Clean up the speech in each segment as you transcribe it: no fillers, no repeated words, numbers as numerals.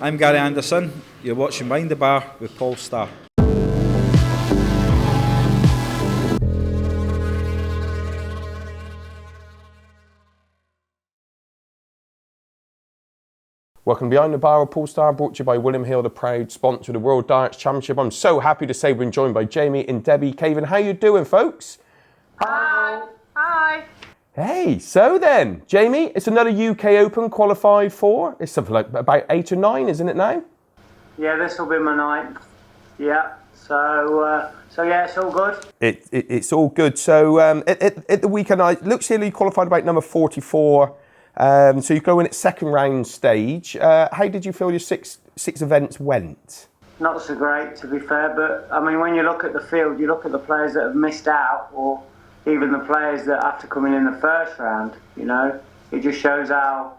I'm Gary Anderson. You're watching Behind the Bar with Paul Starr. Welcome Behind the Bar with Paul Starr, brought to you by William Hill, the proud sponsor of the World Darts Championship. I'm so happy to say we're joined by Jamie and Debbie Caven. How you doing, folks? Hi. Hi. Hey, so then, Jamie, it's another UK Open qualified for. It's something like about 8 or 9, isn't it now? Yeah, this will be my 9th. Yeah, so yeah, it's all good. It's all good. So at the weekend, it looks here you qualified about number 44. So you go in at second round stage. How did you feel your six events went? Not so great, to be fair, but I mean, when you look at the field, you look at the players that have missed out, or even the players that have to come in the first round. You know, it just shows how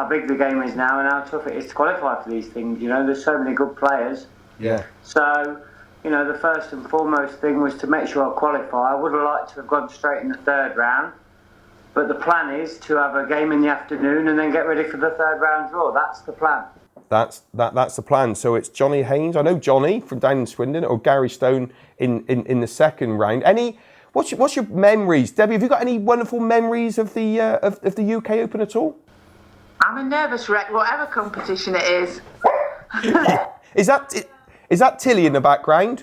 big the game is now and how tough it is to qualify for these things. You know, there's so many good players. Yeah. So, you know, the first and foremost thing was to make sure I qualify. I would have liked to have gone straight in the third round. But the plan is to have a game in the afternoon and then get ready for the third round draw. That's the plan. That's the plan. So it's Johnny Haynes. I know Johnny from down in Swindon, or Gary Stone in the second round. What's your memories, Debbie? Have you got any wonderful memories of the UK Open at all? I'm a nervous wreck, whatever competition it is. Is that Tilly in the background?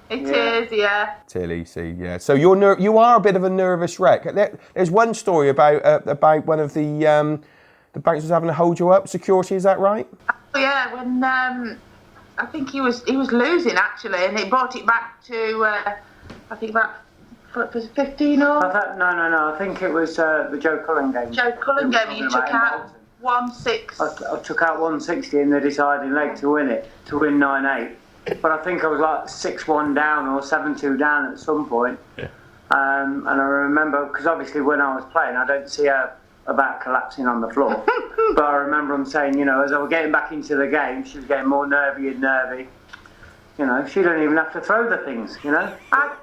It is, yeah. Tilly, see, yeah. So you are a bit of a nervous wreck. There's one story about one of the bouncers having to hold you up. Security, is that right? Oh yeah, when I think he was losing actually, and it brought it back to I think about 15 or. No. I think it was the Joe Cullen game. Joe Cullen game. You took out 1-6. I took out 160 in the deciding leg to win 9-8. But I think I was like 6-1 down or 7-2 down at some point. Yeah. And I remember, because obviously when I was playing, I don't see her about collapsing on the floor. But I remember them saying, you know, as I was getting back into the game, she was getting more nervy and nervy. You know, she don't even have to throw the things, you know. I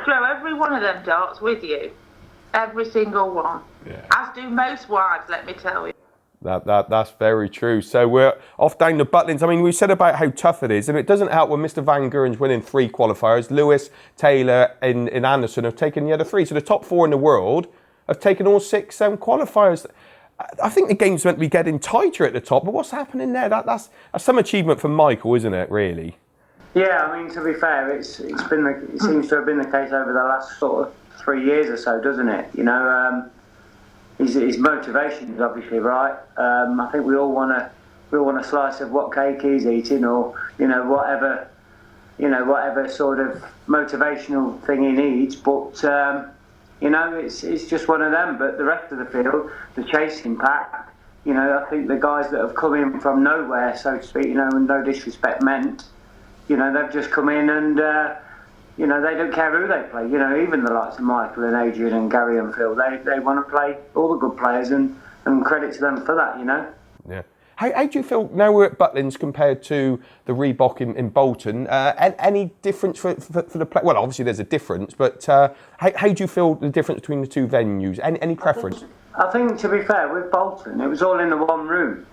throw every one of them darts with you. Every single one. Yeah. As do most wives, let me tell you. That's very true. So we're off down to Butlins. I mean, we said about how tough it is, and it doesn't help when Mr. Van Guren's winning 3 qualifiers. Lewis, Taylor, and Anderson have taken the other 3. So the top 4 in the world have taken all 6 qualifiers. I think the game's meant to be getting tighter at the top, but what's happening there? That's some achievement for Michael, isn't it? Really? Yeah, I mean, to be fair, it seems to have been the case over the last sort of 3 years or so, doesn't it? You know. His motivation is obviously right. I think we all want a slice of what cake he's eating, or whatever sort of motivational thing he needs. But it's just one of them. But the rest of the field, the chasing pack, I think the guys that have come in from nowhere, so to speak, and no disrespect meant, they've just come in and. They don't care who they play. Even the likes of Michael and Adrian and Gary and Phil, they want to play all the good players, and credit to them for that, Yeah. How do you feel now we're at Butlins compared to the Reebok in Bolton? Any difference for the play? Well, obviously there's a difference, but how do you feel the difference between the two venues? Any preference? I think, to be fair, with Bolton, it was all in the one room.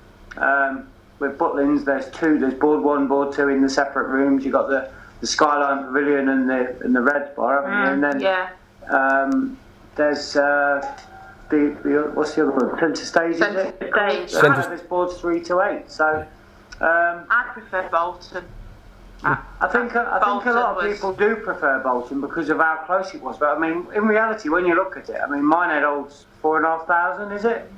With Butlins, there's 2. There's board 1, board 2 in the separate rooms. You've got the Skyline Pavilion and the Reds Bar, haven't you? And then there's the what's the other one? Centre Stage. Centre Stage. There's boards 3 to 8. So I prefer Bolton. I think a lot of people do prefer Bolton because of how close it was. But I mean, in reality, when you look at it, I mean, Minehead holds 4,500, is it?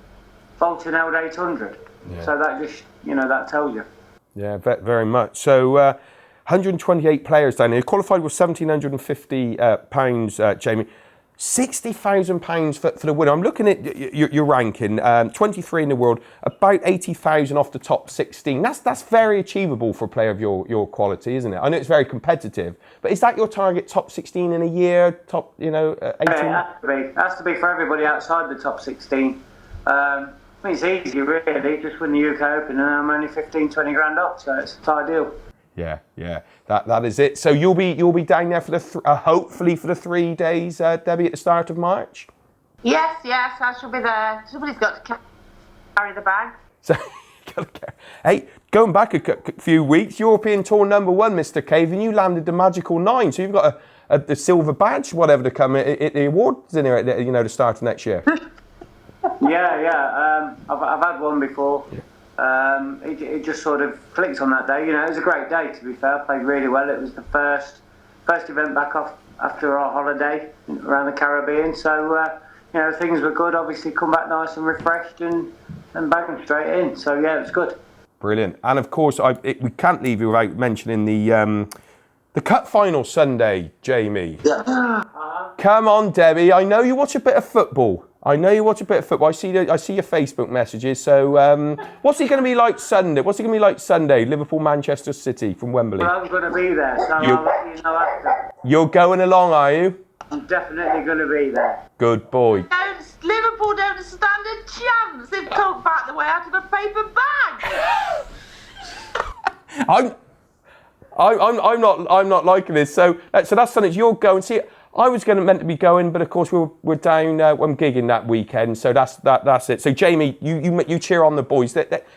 Bolton held 800. Yeah. So that just that tells you. Yeah, very much. So. 128 players down here, qualified with £1,750, Jamie. £60,000 for the winner. I'm looking at your ranking, 23 in the world, about 80,000 off the top 16. That's very achievable for a player of your quality, isn't it? I know it's very competitive, but is that your target, top 16 in a year, top 18? Yeah, it has to be for everybody outside the top 16. I mean, it's easy, really. Just win the UK Open and I'm only 15, 20 grand off, so it's ideal. Yeah, that is it. So you'll be down there for hopefully for the 3 days, Debbie, at the start of March. Yes, I shall be there. Somebody's got to carry the bag. So, hey, Going back a few weeks, European Tour #1, Mr. Caven, you landed the magical 9, so you've got the silver badge, whatever, to come at the awards in here at the start of next year. Yeah. I've had one before. It just sort of clicked on that day. It was a great day, to be fair. I played really well. It was the first event back off after our holiday around the Caribbean. So, things were good. Obviously, come back nice and refreshed and bang straight in. So, yeah, it was good. Brilliant. And, of course, we can't leave you without mentioning the Cup final Sunday, Jamie. Yeah. Come on, Debbie. I know you watch a bit of football. I see your Facebook messages. So, what's it going to be like Sunday? Liverpool, Manchester City from Wembley. Well, I'm going to be there, so I'll let you know after. You're going along, are you? I'm definitely going to be there. Good boy. Liverpool don't stand a chance. They've talked back the way out of a paper bag. I'm not liking this. So that's something you're going. See, I was meant to be going, but of course we're down. I'm gigging that weekend, so that's it. So Jamie, you cheer on the boys.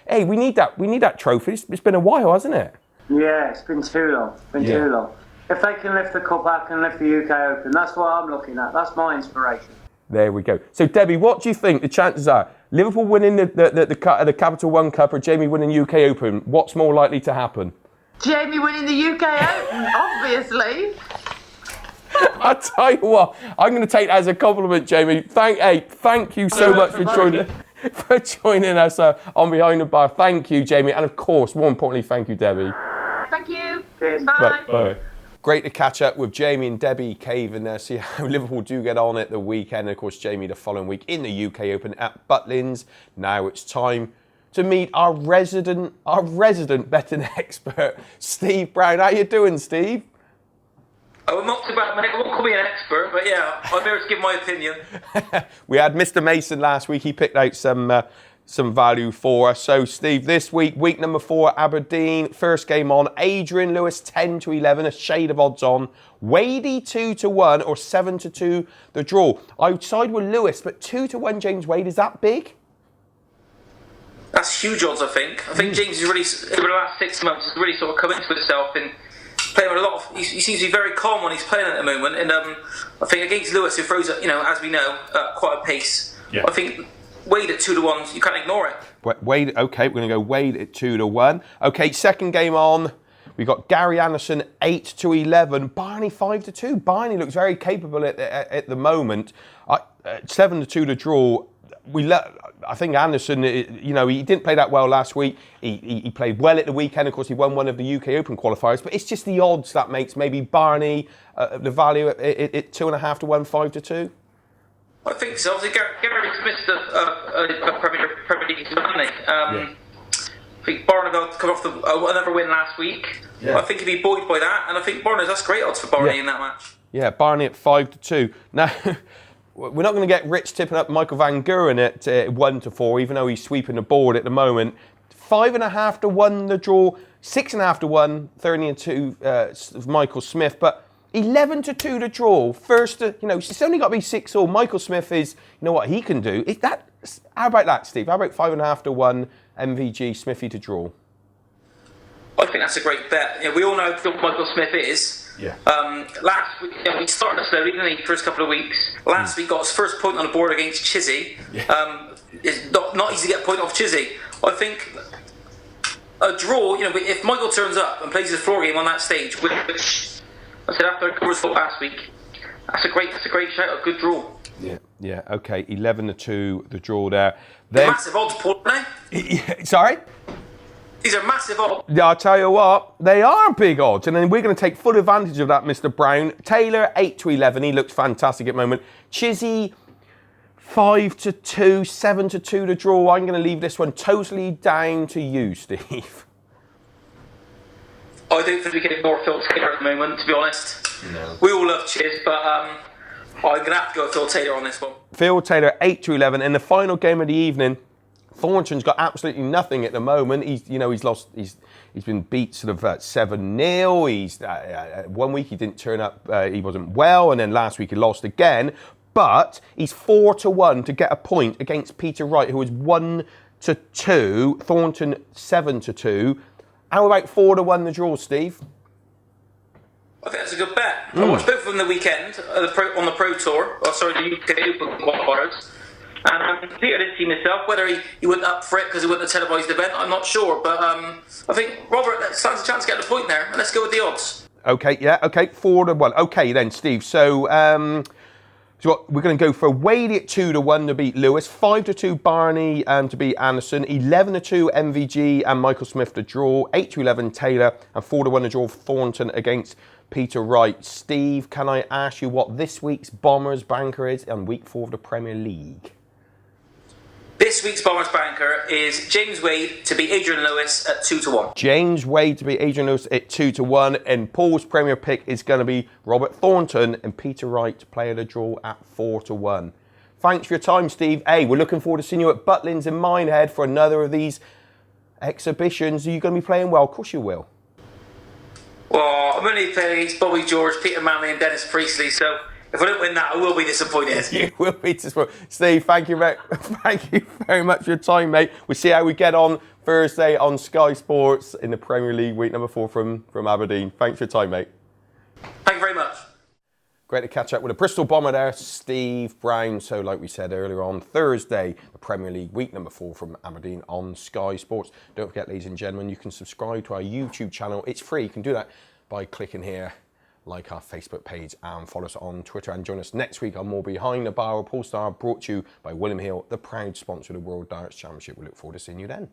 Hey, we need that trophy. It's been a while, hasn't it? Yeah, it's been too long. Too long. If they can lift the cup, I can lift the UK Open. That's what I'm looking at. That's my inspiration. There we go. So Debbie, what do you think the chances are? Liverpool winning the Capital One Cup or Jamie winning UK Open? What's more likely to happen? Jamie winning the UK Open, obviously. I tell you what, I'm going to take that as a compliment, Jamie. Thank you so much for joining us on Behind the Bar. Thank you, Jamie, and of course, more importantly, thank you, Debbie. Thank you. Cheers. Bye. Bye. Great to catch up with Jamie and Debbie Caven there, see how Liverpool do get on at the weekend. And of course, Jamie the following week in the UK Open at Butlins. Now it's time to meet our resident betting expert, Steve Brown. How you doing, Steve? Oh, not too bad, mate. I won't call me an expert, but yeah, I'm here to give my opinion. We had Mr. Mason last week. He picked out some value for us. So, Steve, this week number 4, Aberdeen, first game on. Adrian Lewis 10-11, a shade of odds on. Wadey 2-1 or 7-2 the draw. I side with Lewis, but 2-1 James Wade, is that big? That's huge odds, I think. I think James is really, over the last 6 months, has really sort of come into himself and playing with a lot of. He seems to be very calm when he's playing at the moment, and I think against Lewis, who throws, as we know, quite a pace. Yeah. I think Wade at 2-1, you can't ignore it. Wade, okay, we're going to go Wade at 2-1. Okay, second game on. We've got Gary Anderson 8-11, Barney 5-2. Barney looks very capable at the moment. 7-2 to draw. I think Anderson, he didn't play that well last week. He played well at the weekend. Of course, he won one of the UK Open qualifiers. But it's just the odds that makes maybe Barney the value at 2.5 to 1, 5-2. I think so. Obviously, Gary's missed a Premier League, hasn't he? I think Barney got come off another win last week. Yeah. I think he'd be buoyed by that, and I think that's great odds for Barney in that match. Yeah, Barney at 5-2. Now. We're not going to get Rich tipping up Michael Van Guren at 1-4, even though he's sweeping the board at the moment. 5.5 to 1 the draw, 6.5 to 1, 30-2 of Michael Smith, but 11-2 the draw. First, it's only got to be 6-all. Michael Smith is, what he can do. How about that, Steve? How about 5.5 to 1 MVG Smithy to draw? I think that's a great bet. We all know who Michael Smith is. Yeah. Last week, he started slowly, didn't he? First couple of weeks. Last week got his first point on the board against Chizzy. Yeah. It's not easy to get a point off Chizzy. I think a draw. If Michael turns up and plays his floor game on that stage, which I said after the result last week, that's a great shout. A good draw. Yeah. Okay. 11-2 the draw there. Massive odds, Paul. Sorry. These are massive odds. Yeah, I'll tell you what, they are big odds. And then we're going to take full advantage of that, Mr. Brown. Taylor, 8-11. He looks fantastic at the moment. Chizzy, 5-2, 7-2 to draw. I'm going to leave this one totally down to you, Steve. I don't think we can ignore Phil Taylor at the moment, to be honest. No. We all love Chiz, but I'm going to have to go with Phil Taylor on this one. Phil Taylor, 8-11. In the final game of the evening, Thornton's got absolutely nothing at the moment. He's lost. He's been beat sort of 7-0. He's 1 week he didn't turn up. He wasn't well, and then last week he lost again. But he's 4-1 to get a point against Peter Wright, who is 1 to 2, Thornton 7 to 2. How about 4 to 1 the draw, Steve? I think that's a good bet. I watched both of them the weekend on the Pro Tour. Oh, sorry, the UK qualifiers. And Peter didn't see himself. Whether he went up for it because he went to a televised event, I'm not sure. But I think Robert stands a chance to get the point there. And let's go with the odds. Okay, yeah, okay, 4 to 1. Okay then, Steve. So, we're going to go for Wadey at 2 to 1 to beat Lewis, 5 to 2 Barney to beat Anderson, 11 to 2 MVG and Michael Smith to draw, 8 to 11 Taylor, and 4 to 1 to draw Thornton against Peter Wright. Steve, can I ask you what this week's Bombers banker is on week 4 of the Premier League? This week's Bombers banker is James Wade to beat Adrian Lewis at 2 to 1. James Wade to beat Adrian Lewis at 2 to 1. And Paul's Premier pick is going to be Robert Thornton and Peter Wright to play at a draw at 4 to 1. Thanks for your time, Steve. Hey, we're looking forward to seeing you at Butlins in Minehead for another of these exhibitions. Are you going to be playing well? Of course you will. Well, I'm only playing against Bobby George, Peter Manley and Dennis Priestley, so if I don't win that, I will be disappointed. You will be disappointed. Steve, thank you very much for your time, mate. We'll see how we get on Thursday on Sky Sports in the Premier League week number 4 from Aberdeen. Thanks for your time, mate. Thank you very much. Great to catch up with a Bristol Bomber there, Steve Brown. So like we said earlier on Thursday, the Premier League week number 4 from Aberdeen on Sky Sports. Don't forget, ladies and gentlemen, you can subscribe to our YouTube channel. It's free. You can do that by clicking here, like our Facebook page, and follow us on Twitter. And join us next week on more Behind the Bar with Paul Star, brought to you by William Hill, the proud sponsor of the World Darts Championship. We look forward to seeing you then.